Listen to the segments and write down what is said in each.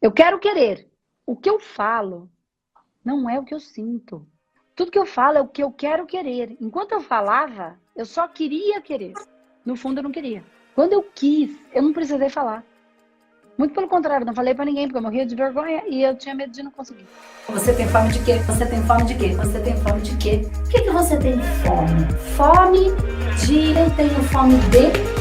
Eu quero querer. O que eu falo não é o que eu sinto. Tudo que eu falo é o que eu quero querer. Enquanto eu falava, eu só queria querer. No fundo, eu não queria. Quando eu quis, eu não precisei falar. Muito pelo contrário, não falei pra ninguém, porque eu morria de vergonha e eu tinha medo de não conseguir. Você tem fome de quê? Você tem fome de quê? Você tem fome de quê? O que, que você tem fome? Fome de... Eu tenho fome de...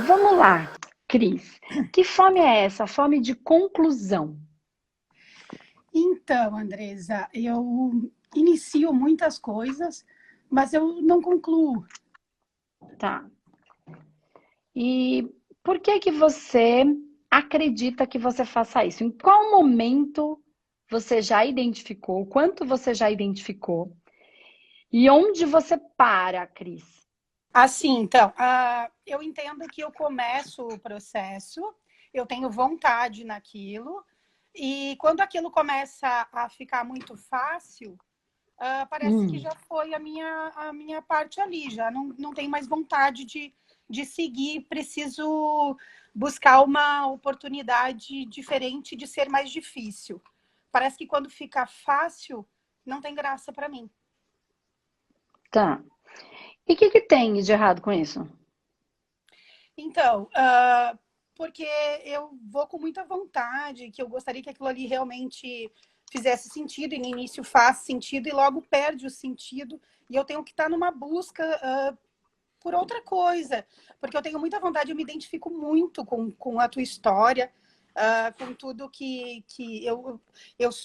Vamos lá, Cris. Que fome é essa? Fome de conclusão. Então, Andresa, eu inicio muitas coisas, mas eu não concluo. Tá. E por que que você acredita que você faça isso? Em qual momento você já identificou? Quanto você já identificou? E onde você para, Cris? Assim, então, eu entendo que eu começo o processo, eu tenho vontade naquilo, e quando aquilo começa a ficar muito fácil, parece que Hum, já foi a minha parte ali, já não tenho mais vontade de seguir, preciso buscar uma oportunidade diferente de ser mais difícil. Parece que quando fica fácil, não tem graça para mim. tá. E o que que tem de errado com isso? Então, porque eu vou com muita vontade, que eu gostaria que aquilo ali realmente fizesse sentido, e no início faz sentido, e logo perde o sentido, e eu tenho que estar numa busca por outra coisa, porque eu tenho muita vontade, eu me identifico muito com a tua história, com tudo que eu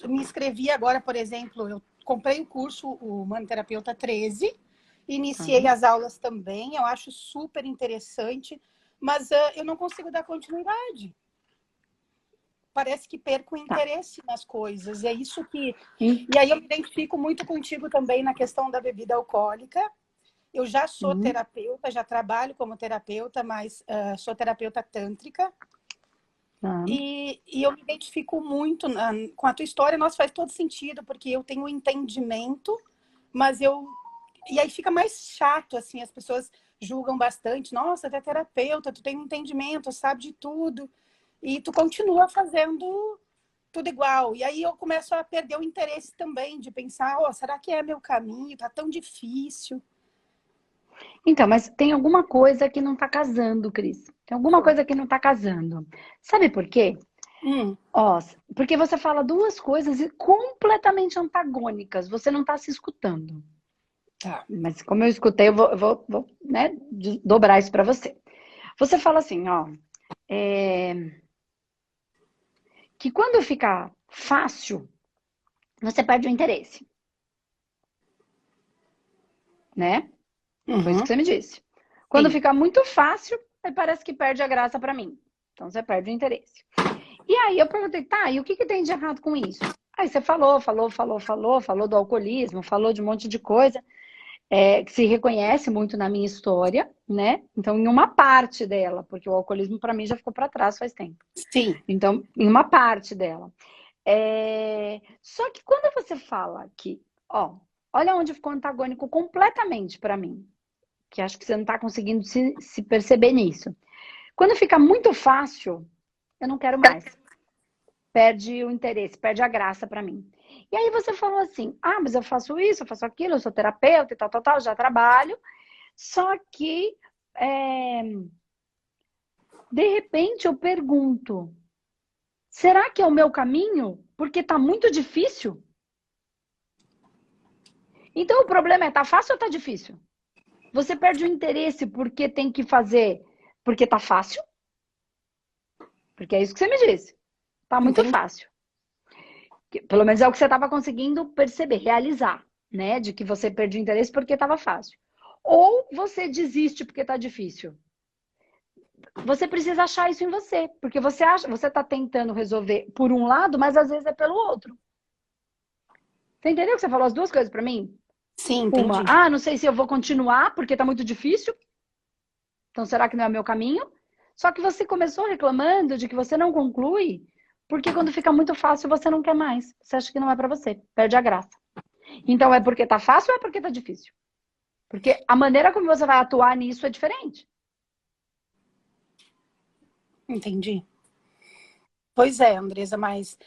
me inscrevi agora, por exemplo, eu comprei o curso, o Manoterapeuta 13, iniciei Uhum. as aulas também, eu acho super interessante, mas eu não consigo dar continuidade. Parece que perco o Tá. interesse nas coisas. É isso que. Hum, E aí eu me identifico muito contigo também na questão da bebida alcoólica. Eu já sou hum, terapeuta, já trabalho como terapeuta, mas sou terapeuta tântrica. tá. E eu me identifico muito com a tua história. Nossa, faz todo sentido, porque eu tenho um entendimento, mas eu. E aí fica mais chato, assim, as pessoas julgam bastante. Nossa, tu é terapeuta, tu tem um entendimento, sabe de tudo. E tu continua fazendo tudo igual. E aí eu começo a perder o interesse também de pensar, oh, será que é meu caminho? Tá tão difícil. Então, mas tem alguma coisa que não tá casando, Cris. Tem alguma coisa que não tá casando. Sabe por quê? Hum, Ó, porque você fala duas coisas completamente antagônicas. Você não tá se escutando. tá. Mas como eu escutei, eu vou, né, dobrar isso para você. Você fala assim, ó, que quando fica fácil, você perde o interesse, né? Foi isso que Uhum, você me disse. Quando sim. fica muito fácil, aí parece que perde a graça para mim. Então você perde o interesse. E aí eu perguntei, tá, e o que que tem de errado com isso? Aí você falou do alcoolismo, falou de um monte de coisa. Que se reconhece muito na minha história, né? Então, em uma parte dela, porque o alcoolismo para mim já ficou para trás faz tempo. Sim. Então, em uma parte dela. Só que quando você fala que, ó, olha onde ficou antagônico completamente para mim, que acho que você não está conseguindo se perceber nisso. Quando fica muito fácil, eu não quero mais. Perde o interesse, perde a graça para mim. E aí você falou assim: ah, mas eu faço isso, eu faço aquilo, eu sou terapeuta e tal, já trabalho. Só que, é, de repente, eu pergunto: será que é o meu caminho? Porque está muito difícil? Então o problema é: tá fácil ou tá difícil? Você perde o interesse porque tem que fazer porque tá fácil? Porque é isso que você me disse. Tá muito Entendi. fácil. Pelo menos é o que você estava conseguindo perceber, realizar, né? De que você perde o interesse porque estava fácil. Ou você desiste porque tá difícil. Você precisa achar isso em você, porque você acha, você está tentando resolver por um lado, mas às vezes é pelo outro. Você entendeu que você falou as duas coisas para mim? Sim, Uma, entendi. ah, não sei se eu vou continuar porque está muito difícil. Então será que não é o meu caminho? Só que você começou reclamando de que você não conclui, porque quando fica muito fácil você não quer mais. Você acha que não é para você, perde a graça. Então é porque tá fácil ou é porque tá difícil? Porque a maneira como você vai atuar nisso é diferente. Entendi. Pois é, Andresa, mas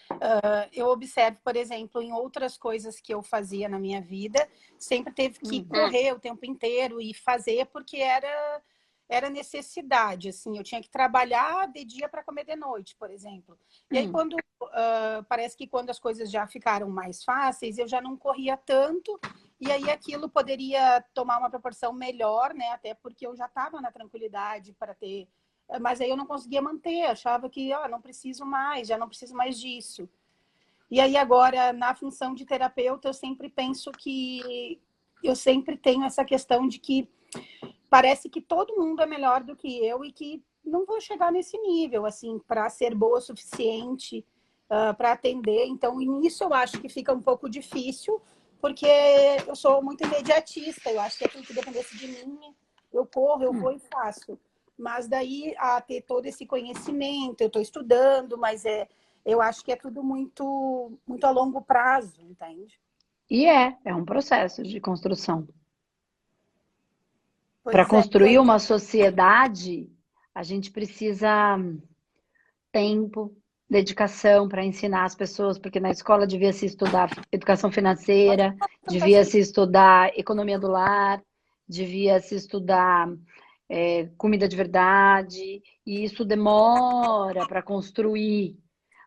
eu observo, por exemplo, em outras coisas que eu fazia na minha vida, sempre teve que correr o tempo inteiro e fazer porque era necessidade, assim, eu tinha que trabalhar de dia para comer de noite, por exemplo. E aí, quando parece que quando as coisas já ficaram mais fáceis, eu já não corria tanto, e aí aquilo poderia tomar uma proporção melhor, né? Até porque eu já estava na tranquilidade para ter. Mas aí eu não conseguia manter, achava que não preciso mais, já não preciso mais disso. E aí agora, na função de terapeuta, eu sempre penso que eu sempre tenho essa questão de que parece que todo mundo é melhor do que eu e que não vou chegar nesse nível, assim, para ser boa o suficiente, para atender. Então, nisso eu acho que fica um pouco difícil, porque eu sou muito imediatista, eu acho que aquilo que dependesse de mim, eu corro, eu vou e faço. Mas daí, a ter todo esse conhecimento, eu estou estudando, mas eu acho que é tudo muito, muito a longo prazo, entende? E é um processo de construção. Para Pois é. construir uma sociedade, a gente precisa tempo, dedicação para ensinar as pessoas, porque na escola devia se estudar educação financeira, devia se estudar economia do lar, devia se estudar comida de verdade, e isso demora para construir,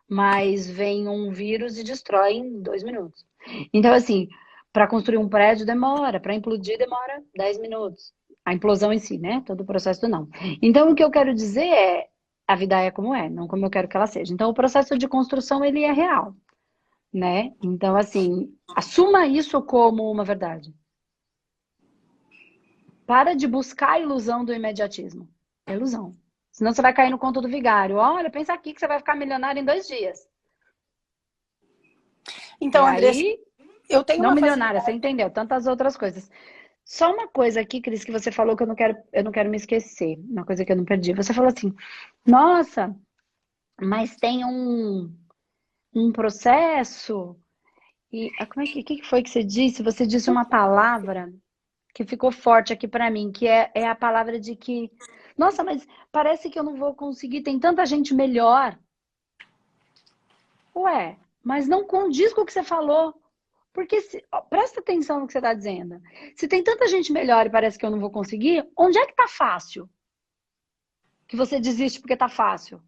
mas vem um vírus e destrói em 2 minutos. Então, assim, para construir um prédio demora, para implodir demora 10 minutos. A implosão em si, né? Todo o processo não. Então, o que eu quero dizer é, a vida é como é, não como eu quero que ela seja. Então, o processo de construção, ele é real, né? Então, assim, assuma isso como uma verdade. Para de buscar a ilusão do imediatismo. É ilusão. Senão você vai cair no conto do vigário. Olha, pensa aqui que você vai ficar milionário em 2 dias. Então, E Andressa, aí, eu tenho não uma milionária, você facilidade. entendeu? Tantas outras coisas. Só uma coisa aqui, Cris, que você falou que eu não quero me esquecer. Uma coisa que eu não perdi. Você falou assim, nossa, mas tem um processo. E como é que foi que você disse? Você disse uma palavra que ficou forte aqui para mim, que é a palavra de que, nossa, mas parece que eu não vou conseguir, tem tanta gente melhor. Ué, mas não condiz com o que você falou. Porque, presta atenção no que você está dizendo. Se tem tanta gente melhor e parece que eu não vou conseguir, onde é que tá fácil? Que você desiste porque tá fácil.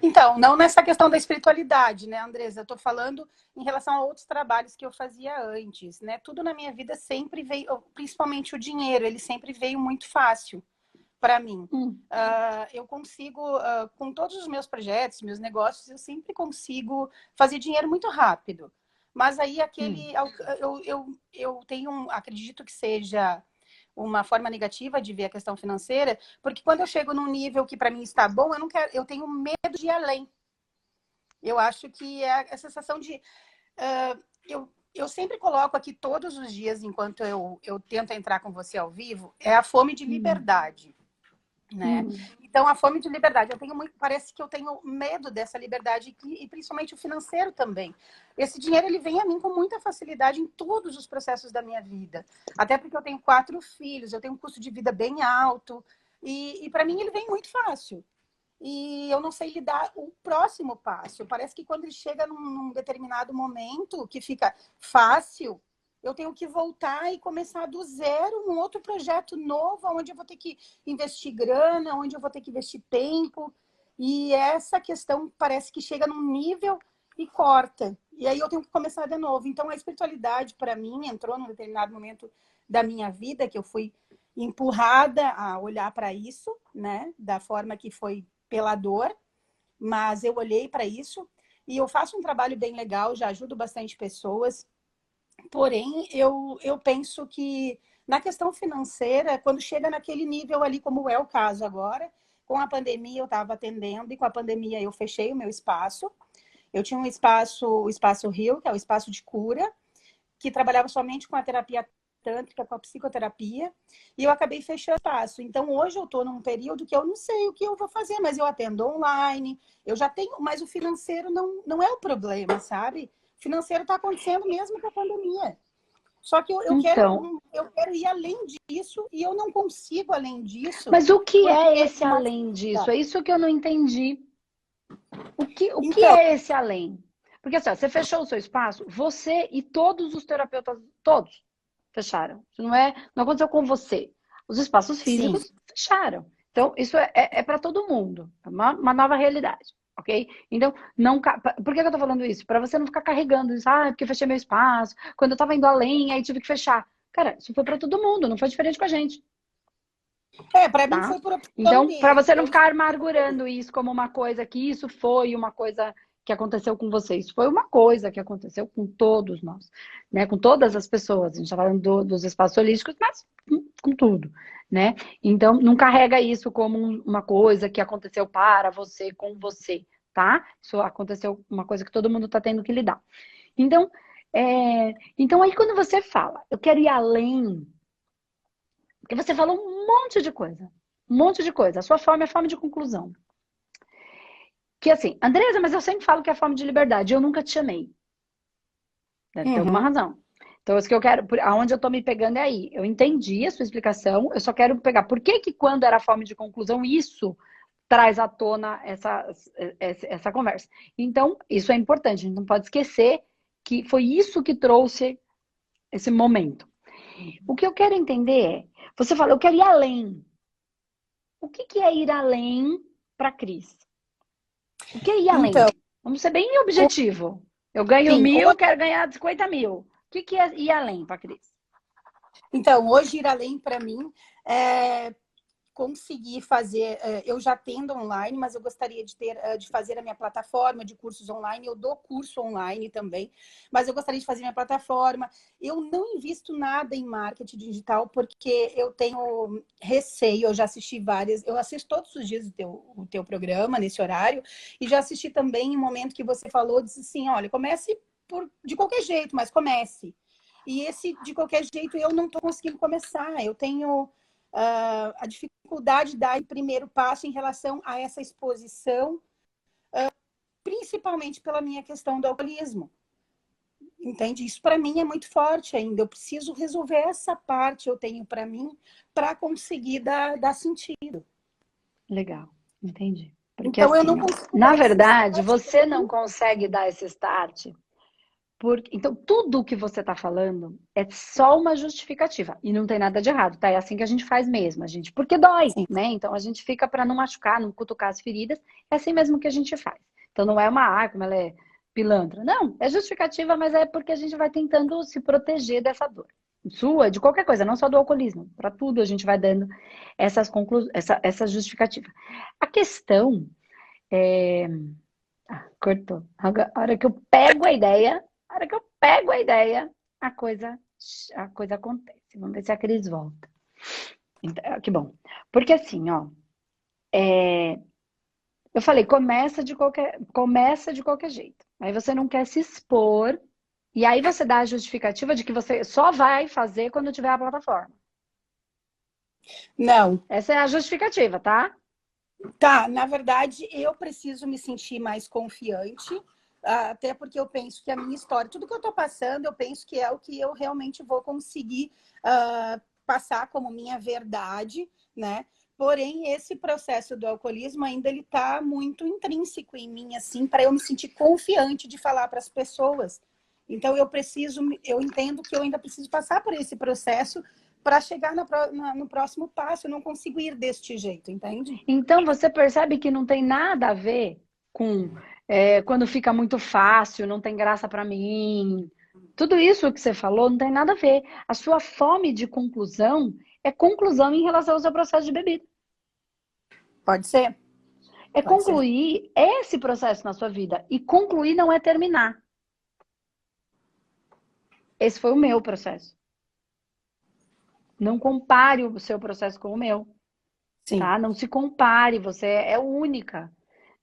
Então, não nessa questão da espiritualidade, né, Andresa? Eu estou falando em relação a outros trabalhos que eu fazia antes, né? Tudo na minha vida sempre veio, principalmente o dinheiro, ele sempre veio muito fácil para mim. Eu consigo, com todos os meus projetos, meus negócios, eu sempre consigo fazer dinheiro muito rápido. Mas aí eu tenho, acredito que seja uma forma negativa de ver a questão financeira, porque quando eu chego num nível que para mim está bom, eu não quero, eu tenho medo de ir além. Eu acho que é a sensação de eu sempre coloco aqui todos os dias, enquanto eu tento entrar com você ao vivo, é a fome de liberdade. Né? Então, a fome de liberdade, parece que eu tenho medo dessa liberdade e principalmente o financeiro também. Esse dinheiro, ele vem a mim com muita facilidade em todos os processos da minha vida. Até porque eu tenho 4 filhos, eu tenho um custo de vida bem alto e para mim ele vem muito fácil. E eu não sei lidar o próximo passo. Parece que quando ele chega num determinado momento que fica fácil, eu tenho que voltar e começar do zero um outro projeto novo, onde eu vou ter que investir grana, onde eu vou ter que investir tempo. E essa questão parece que chega num nível e corta. E aí eu tenho que começar de novo. Então, a espiritualidade, para mim, entrou num determinado momento da minha vida, que eu fui empurrada a olhar para isso, né? Da forma que foi pela dor. Mas eu olhei para isso e eu faço um trabalho bem legal, já ajudo bastante pessoas. Porém, eu penso que na questão financeira, quando chega naquele nível ali, como é o caso agora, com a pandemia eu estava atendendo e com a pandemia eu fechei o meu espaço. Eu tinha um espaço, o Espaço Rio, que é o espaço de cura, que trabalhava somente com a terapia tântrica, com a psicoterapia, e eu acabei fechando o espaço. Então, hoje eu estou num período que eu não sei o que eu vou fazer, mas eu atendo online, eu já tenho, mas o financeiro não é o problema, sabe? O financeiro está acontecendo mesmo com a pandemia. Só que eu quero ir além disso e eu não consigo além disso. Mas o que é esse além disso? É isso que eu não entendi. O que Então, é esse além? Porque assim, ó, você fechou o seu espaço, você e todos os terapeutas, todos fecharam. Isso não aconteceu com você. Os espaços sim. físicos fecharam. Então, isso é para todo mundo. É uma nova realidade, ok? Então, não, por que eu tô falando isso? Para você não ficar carregando isso. Ah, porque fechei meu espaço. Quando eu tava indo além, aí tive que fechar. Cara, isso foi para todo mundo, não foi diferente com a gente, Para mim tá? foi por opção Então, para minha. você não ficar amargurando isso como uma coisa que isso foi uma coisa que aconteceu com você, isso foi uma coisa que aconteceu com todos nós, né? Com todas as pessoas. A gente está falando dos espaços holísticos, mas com tudo, né? Então, não carrega isso como uma coisa que aconteceu para você, com você, tá? Isso aconteceu uma coisa que todo mundo está tendo que lidar. Então, então aí quando você fala, eu quero ir além, porque você falou um monte de coisa. Um monte de coisa. A sua fome é fome de conclusão. Que assim, Andresa, mas eu sempre falo que é fome de liberdade. Eu nunca te chamei. Deve ter alguma Uhum. razão. Então, isso que eu quero, aonde eu tô me pegando é aí. Eu entendi a sua explicação, eu só quero pegar por que quando era fome de conclusão, isso traz à tona essa conversa. Então, isso é importante, a gente não pode esquecer que foi isso que trouxe esse momento. O que eu quero entender é, você fala, eu quero ir além. O que é ir além para Cris? O que é ir Então, além? Vamos ser bem objetivo. Eu ganho sim, 1.000, quero ganhar 50 mil. O que é ir além para Cris? então, hoje ir além para mim é conseguir fazer, eu já tendo online, mas eu gostaria de fazer a minha plataforma de cursos online, eu dou curso online também, mas eu gostaria de fazer minha plataforma. Eu não invisto nada em marketing digital porque eu tenho receio, eu já assisti várias, eu assisto todos os dias o teu programa nesse horário, e já assisti também em um momento que você falou, disse assim, olha, comece de qualquer jeito, mas comece. E esse, de qualquer jeito, eu não estou conseguindo começar. Eu tenho a dificuldade de dar o primeiro passo em relação a essa exposição, principalmente pela minha questão do alcoolismo. Entende? Isso para mim é muito forte ainda. Eu preciso resolver essa parte, eu tenho para mim, para conseguir dar sentido. Legal, entendi. Porque Então, eu não assim, ó, consigo na dar esse verdade, start. você não consegue dar esse start. Então, tudo o que você está falando é só uma justificativa. E não tem nada de errado, tá? É assim que a gente faz mesmo, a gente, porque dói, Sim. né? Então a gente fica para não machucar, não cutucar as feridas. É assim mesmo que a gente faz. Então não é como ela é pilantra. Não, é justificativa, mas é porque a gente vai tentando se proteger dessa dor. Sua, de qualquer coisa, não só do alcoolismo. Para tudo a gente vai dando essa justificativa. A questão é. Cortou. A hora que eu pego a ideia, a hora que eu pego a ideia, a coisa acontece. Vamos ver se a Cris volta. Então, que bom. Porque assim, ó, eu falei, começa de qualquer jeito. Aí você não quer se expor, e aí você dá a justificativa de que você só vai fazer quando tiver a plataforma. Não. Essa é a justificativa, tá? Tá, na verdade, eu preciso me sentir mais confiante, até porque eu penso que a minha história, tudo que eu estou passando, eu penso que é o que eu realmente vou conseguir passar como minha verdade, né? Porém, esse processo do alcoolismo ainda ele está muito intrínseco em mim, assim, para eu me sentir confiante de falar para as pessoas. Então, eu entendo que eu ainda preciso passar por esse processo para chegar no próximo passo. Eu não consigo ir deste jeito, entende? Então você percebe que não tem nada a ver com quando fica muito fácil, não tem graça para mim. Tudo isso que você falou não tem nada a ver. A sua fome de conclusão é conclusão em relação ao seu processo de bebida. Pode ser? É Pode ser. concluir esse processo na sua vida. E concluir não é terminar. Esse foi o meu processo. Não compare o seu processo com o meu, Sim. tá? Não se compare, você é única,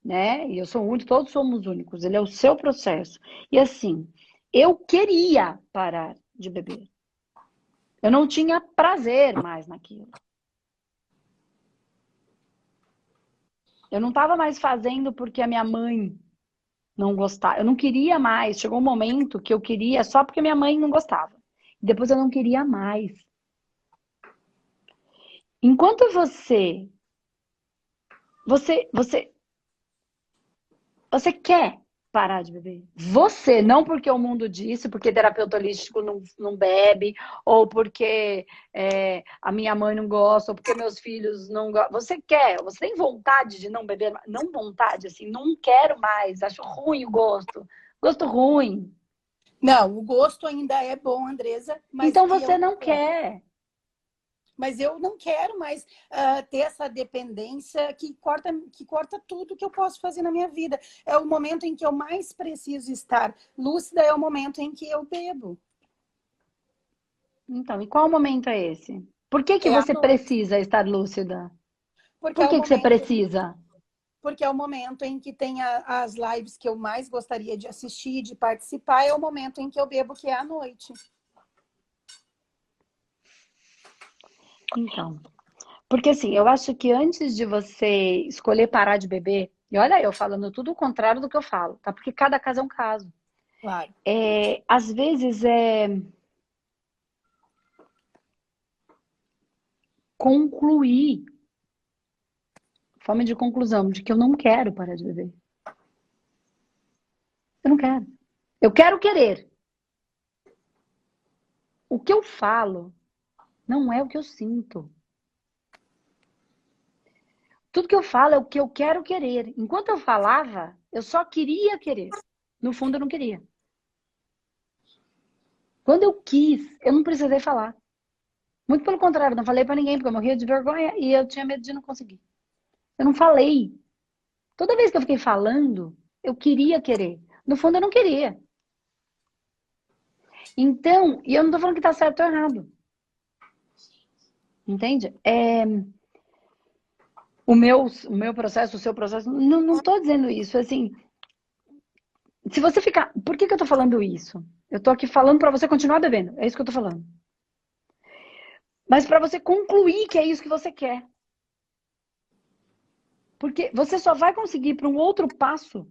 né? E eu sou único, todos somos únicos. Ele é o seu processo. E assim, eu queria parar de beber. Eu não tinha prazer mais naquilo. Eu não estava mais fazendo porque a minha mãe não gostava. Eu não queria mais. Chegou um momento que eu queria só porque minha mãe não gostava. Depois eu não queria mais. Enquanto você Você quer parar de beber? Você, não porque o mundo disse, porque terapeuta holístico não bebe, ou porque a minha mãe não gosta, ou porque meus filhos não gostam. Você quer, você tem vontade de não beber? Não vontade, assim, não quero mais, acho ruim o gosto. Gosto ruim. Não, o gosto ainda é bom, Andresa, Então você não quer. Mas eu não quero mais ter essa dependência que corta tudo que eu posso fazer na minha vida. É o momento em que eu mais preciso estar lúcida, é o momento em que eu bebo. Então, e qual momento é esse? Por que que É à você noite. precisa estar lúcida? Porque Por é o que que você momento, precisa? porque é o momento em que tem as lives que eu mais gostaria de assistir, de participar, é o momento em que eu bebo, que é à noite. Então, porque assim, eu acho que antes de você escolher parar de beber, e olha eu falando tudo o contrário do que eu falo, tá? Porque cada caso é um caso. Claro. Às vezes é concluir, forma de conclusão, de que eu não quero parar de beber. Eu não quero. Eu quero querer. O que eu falo não é o que eu sinto. Tudo que eu falo é o que eu quero querer. Enquanto eu falava, eu só queria querer. No fundo, eu não queria. Quando eu quis, eu não precisei falar. Muito pelo contrário, não falei pra ninguém, porque eu morria de vergonha e eu tinha medo de não conseguir. Eu não falei. Toda vez que eu fiquei falando, eu queria querer. No fundo, eu não queria. Então, e eu não tô falando que tá certo ou errado. Entende? O meu processo, o seu processo, não tô dizendo isso. Assim, se você ficar. Por que eu tô falando isso? Eu tô aqui falando pra você continuar bebendo. É isso que eu tô falando. Mas pra você concluir que é isso que você quer. Porque você só vai conseguir ir para um outro passo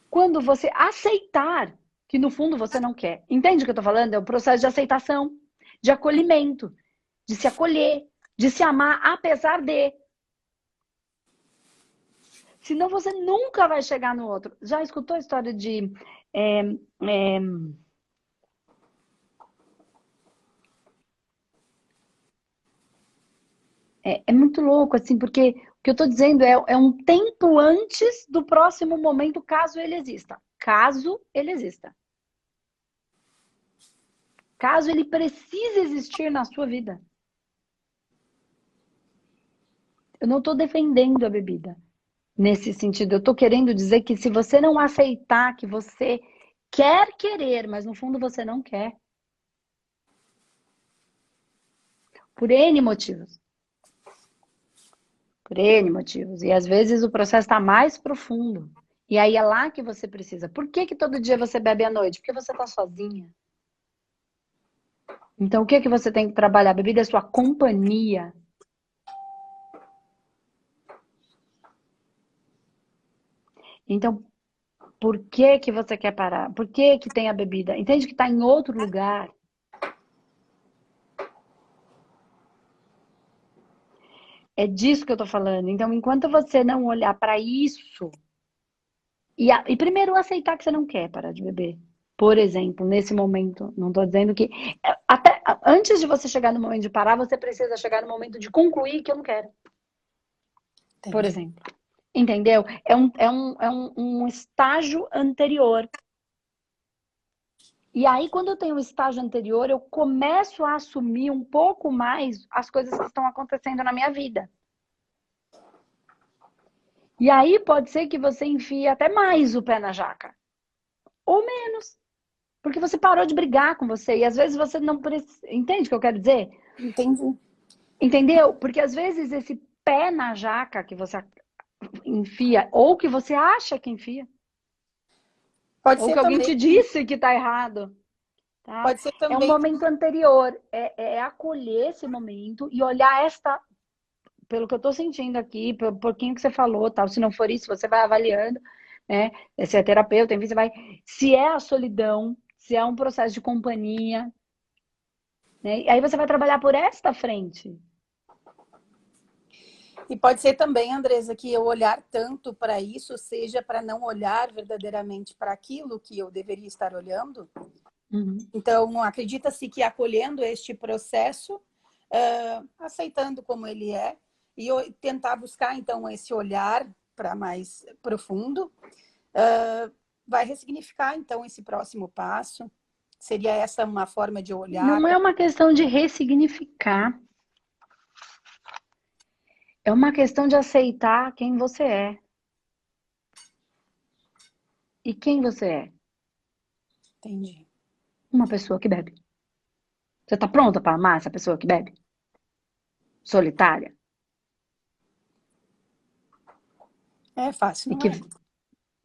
quando você aceitar que no fundo você não quer. Entende o que eu tô falando? É o processo de aceitação, de acolhimento, de se acolher, de se amar apesar de. Senão você nunca vai chegar no outro. Já escutou a história de. É, é, é muito louco, assim, porque o que eu tô dizendo é um tempo antes do próximo momento, caso ele exista. Caso ele exista. Caso ele precise existir na sua vida. Eu não estou defendendo a bebida nesse sentido. Eu estou querendo dizer que se você não aceitar que você quer querer, mas no fundo você não quer, por N motivos. Por N motivos. E às vezes o processo está mais profundo. E aí é lá que você precisa. Por que todo dia você bebe à noite? Porque você está sozinha. Então o que você tem que trabalhar? A bebida é sua companhia. Então, por que você quer parar? Por que tem a bebida? Entende que está em outro lugar. É disso que eu tô falando. Então, enquanto você não olhar para isso e primeiro aceitar que você não quer parar de beber. Por exemplo, nesse momento, não tô dizendo que até antes de você chegar no momento de parar, você precisa chegar no momento de concluir que eu não quero. Por Entendi. exemplo. Entendeu? É um estágio anterior. E aí, quando eu tenho um estágio anterior, eu começo a assumir um pouco mais as coisas que estão acontecendo na minha vida. E aí pode ser que você enfie até mais o pé na jaca. Ou menos. Porque você parou de brigar com você. E às vezes você não precisa. Entende o que eu quero dizer? Entendi. Entendeu? Porque às vezes esse pé na jaca que você enfia, ou que você acha que enfia, Pode ou ser que alguém também. te disse que tá errado. Tá? Pode ser É um também que momento anterior. É acolher esse momento e olhar esta. Pelo que eu tô sentindo aqui, pelo pouquinho que você falou, tal. Se não for isso, você vai avaliando, né? Se é terapeuta, enfim, você vai. Se é a solidão, se é um processo de companhia, né? E aí você vai trabalhar por esta frente. E pode ser também, Andresa, que eu olhar tanto para isso seja para não olhar verdadeiramente para aquilo que eu deveria estar olhando. Uhum. Então, acredita-se que acolhendo este processo, aceitando como ele é, e eu tentar buscar, então, esse olhar para mais profundo, vai ressignificar, então, esse próximo passo. Seria essa uma forma de olhar? Não é uma questão de ressignificar. É uma questão de aceitar quem você é. E quem você é? Entendi. Uma pessoa que bebe. Você tá pronta para amar essa pessoa que bebe? Solitária? É fácil, E não que... é?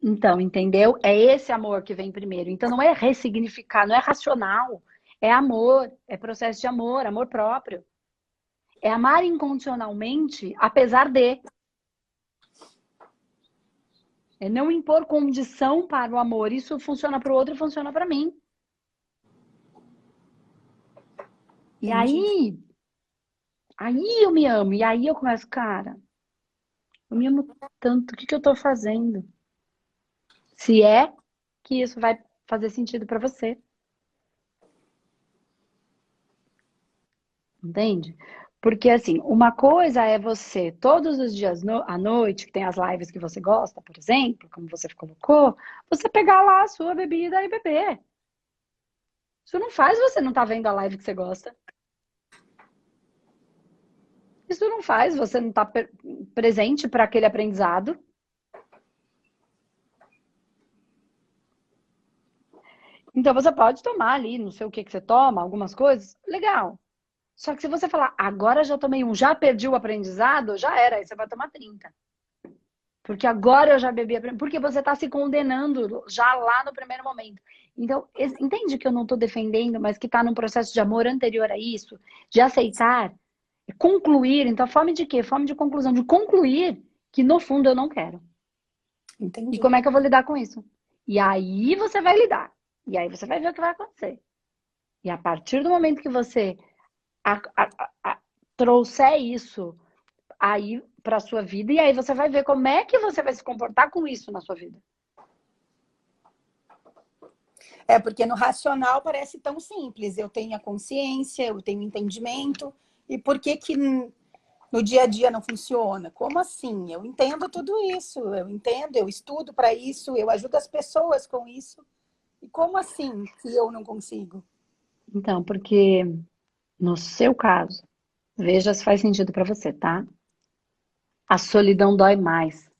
Então, entendeu? É esse amor que vem primeiro. Então, não é ressignificar, não é racional. É amor, é processo de amor, amor próprio. É amar incondicionalmente, apesar de. É não impor condição para o amor. Isso funciona para o outro e funciona para mim. E Entendi. aí eu me amo. E aí eu começo, cara, eu me amo tanto. O que que eu tô fazendo? Se é que isso vai fazer sentido para você. Entende? Porque, assim, uma coisa é você, todos os dias à noite, que tem as lives que você gosta, por exemplo, como você colocou, você pegar lá a sua bebida e beber. Isso não faz você não estar vendo a live que você gosta. Isso não faz você não estar presente para aquele aprendizado. Então, você pode tomar ali, não sei o que que você toma, algumas coisas, legal. Só que se você falar, agora já tomei um, já perdi o aprendizado, já era, aí você vai tomar 30. Porque agora eu já bebi, porque você está se condenando já lá no primeiro momento. Então, entende que eu não estou defendendo, mas que está num processo de amor anterior a isso, de aceitar, concluir. Então, fome de quê? Fome de conclusão, de concluir que no fundo eu não quero. E Entendi. como é que eu vou lidar com isso? E aí você vai lidar. E aí você vai ver o que vai acontecer. E a partir do momento que você trouxer isso aí para sua vida, e aí você vai ver como é que você vai se comportar com isso na sua vida. É porque no racional parece tão simples. Eu tenho a consciência, eu tenho entendimento. E por que que no dia a dia não funciona? Como assim? Eu entendo tudo isso. Eu entendo, eu estudo para isso, eu ajudo as pessoas com isso. E como assim que eu não consigo? Então, porque no seu caso, veja se faz sentido para você, tá? A solidão dói mais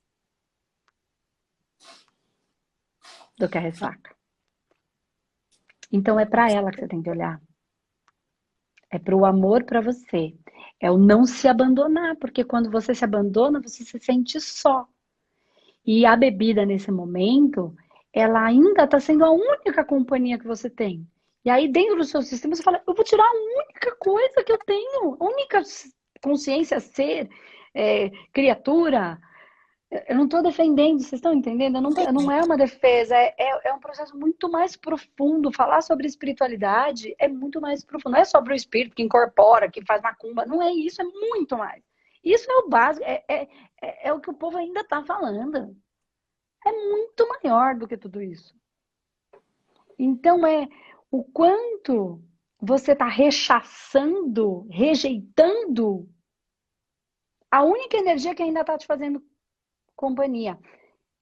do que a ressaca. Então é para ela que você tem que olhar. É para o amor para você. É o não se abandonar, porque quando você se abandona, você se sente só. E a bebida nesse momento, ela ainda está sendo a única companhia que você tem. E aí dentro do seu sistema você fala, eu vou tirar a única coisa que eu tenho, a única consciência, ser, criatura. Eu não estou defendendo, vocês estão entendendo? Não é uma defesa, é um processo muito mais profundo. Falar sobre espiritualidade é muito mais profundo. Não é sobre o espírito que incorpora, que faz macumba. Não é isso, é muito mais. Isso é o básico, é o que o povo ainda está falando. É muito maior do que tudo isso. Então é o quanto você está rechaçando, rejeitando a única energia que ainda está te fazendo companhia.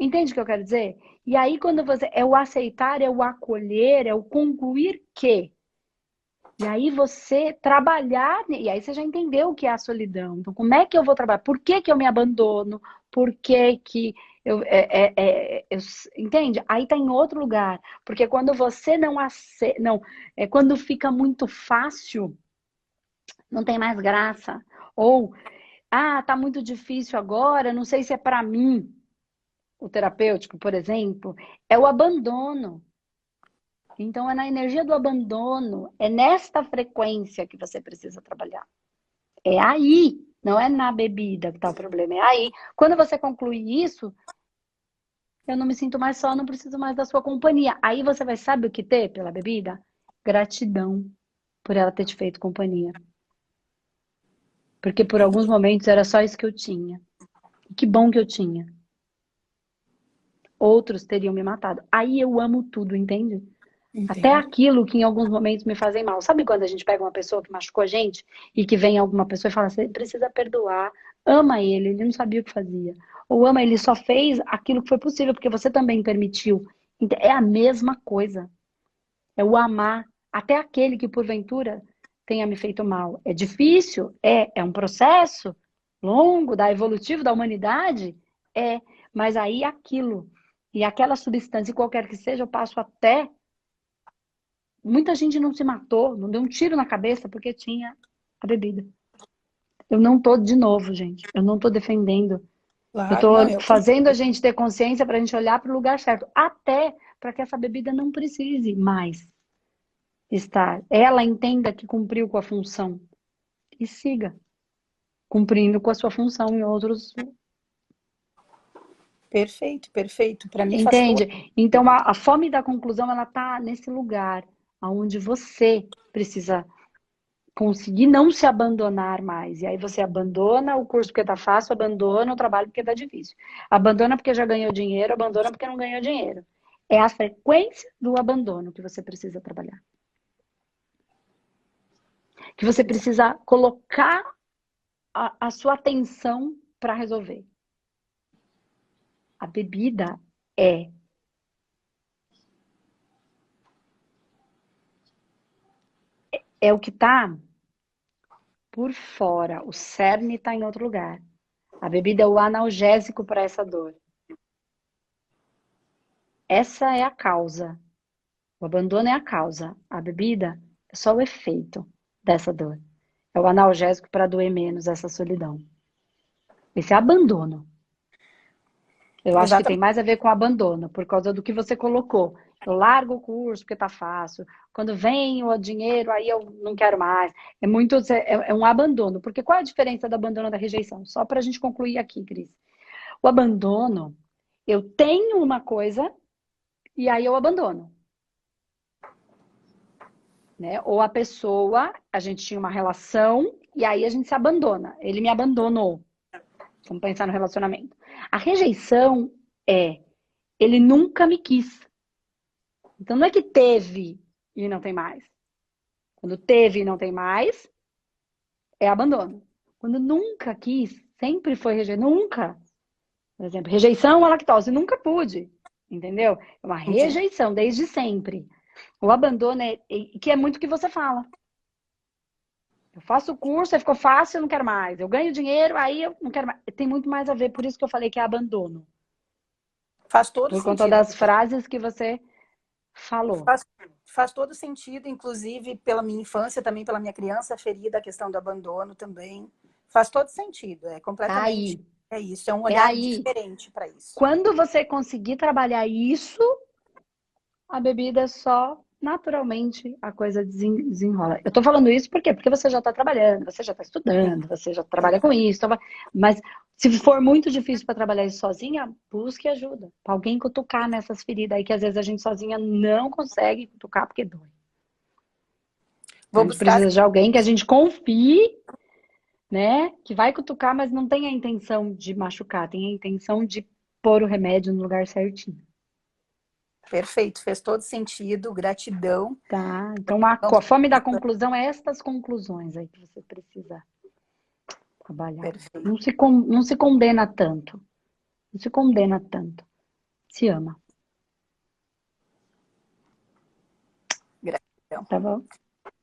Entende o que eu quero dizer? E aí, quando você. É o aceitar, é o acolher, é o concluir que. E aí você trabalhar. E aí você já entendeu o que é a solidão. Então, como é que eu vou trabalhar? Por que que eu me abandono? Por que que eu entende? Aí tá em outro lugar. Porque quando você não aceita. Não, quando fica muito fácil, não tem mais graça. Ou, tá muito difícil agora, não sei se é para mim. O terapêutico, por exemplo, é o abandono. Então, é na energia do abandono, é nesta frequência que você precisa trabalhar. É aí, não é na bebida que está o problema, é aí. Quando você conclui isso, eu não me sinto mais só, não preciso mais da sua companhia. Aí você vai, sabe o que ter pela bebida? Gratidão por ela ter te feito companhia. Porque por alguns momentos era só isso que eu tinha. E que bom que eu tinha. Outros teriam me matado. Aí eu amo tudo, entende? Até Entendo. aquilo que em alguns momentos me fazem mal. Sabe quando a gente pega uma pessoa que machucou a gente e que vem alguma pessoa e fala assim, precisa perdoar, ama ele não sabia o que fazia. Ou ama, ele só fez aquilo que foi possível, porque você também permitiu. É a mesma coisa. É o amar até aquele que porventura tenha me feito mal. É difícil? É um processo longo, evolutivo da humanidade? É, mas aí aquilo e aquela substância, qualquer que seja, eu passo até. Muita gente não se matou, não deu um tiro na cabeça porque tinha a bebida. Eu não tô de novo, gente. Eu não tô defendendo. Eu Claro, tô não, eu fazendo a gente ter consciência para a gente olhar para o lugar certo. Até para que essa bebida não precise mais estar. Ela entenda que cumpriu com a função. E siga cumprindo com a sua função em outros. perfeito, perfeito. Para mim faz todo. Entende? Então a fome da conclusão ela tá nesse lugar onde você precisa conseguir não se abandonar mais. E aí você abandona o curso porque tá fácil, abandona o trabalho porque tá difícil. Abandona porque já ganhou dinheiro, abandona porque não ganhou dinheiro. É a frequência do abandono que você precisa trabalhar. Que você precisa colocar a sua atenção para resolver. A bebida é o que tá por fora. O cerne tá em outro lugar. A bebida é o analgésico para essa dor. Essa é a causa. O abandono é a causa. A bebida é só o efeito dessa dor. É o analgésico para doer menos essa solidão. Esse é abandono. Eu acho que tem Exatamente. mais a ver com abandono, por causa do que você colocou. Eu largo o curso porque tá fácil. Quando vem o dinheiro, aí eu não quero mais. É um abandono. Porque qual é a diferença do abandono e da rejeição? Só para a gente concluir aqui, Cris. O abandono, eu tenho uma coisa e aí eu abandono. Né? Ou a pessoa, a gente tinha uma relação e aí a gente se abandona. Ele me abandonou. Vamos pensar no relacionamento. A rejeição ele nunca me quis. Então não é que teve e não tem mais. Quando teve e não tem mais, é abandono. Quando nunca quis, sempre foi rejeição. Nunca. Por exemplo, rejeição à lactose, nunca pude. Entendeu? É uma Entendo. rejeição desde sempre. O abandono que é muito o que você fala. Eu faço o curso, aí ficou fácil, eu não quero mais. Eu ganho dinheiro, aí eu não quero mais. Tem muito mais a ver, por isso que eu falei que é abandono. Faz todo Por conta sentido. das frases que você falou. Faz todo sentido, inclusive pela minha infância, também pela minha criança ferida, a questão do abandono também. Faz todo sentido, é completamente. Aí. É isso, é um É olhar aí. diferente para isso. Quando você conseguir trabalhar isso, a bebida só naturalmente a coisa desenrola. Eu tô falando isso por quê? Porque você já tá trabalhando, você já tá Sim, estudando, você já trabalha com isso. Mas se for muito difícil para trabalhar isso sozinha, busque ajuda. Pra alguém cutucar nessas feridas aí que às vezes a gente sozinha não consegue cutucar porque dói. A vou gente buscar. precisa de alguém que a gente confie, né? Que vai cutucar, mas não tem a intenção de machucar, tem a intenção de pôr o remédio no lugar certinho. Perfeito, fez todo sentido, gratidão. Tá? Então, a fome da conclusão é estas conclusões aí que você precisa trabalhar. Perfeito. Não se condena tanto. Não se condena tanto. Se ama. Gratidão. Tá bom?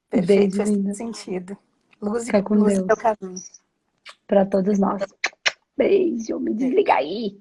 Perfeito, Beijo, fez todo linda. sentido. Luz Fica com e Deus. teu caminho. Pra todos nós. Beijo. Me desliga aí.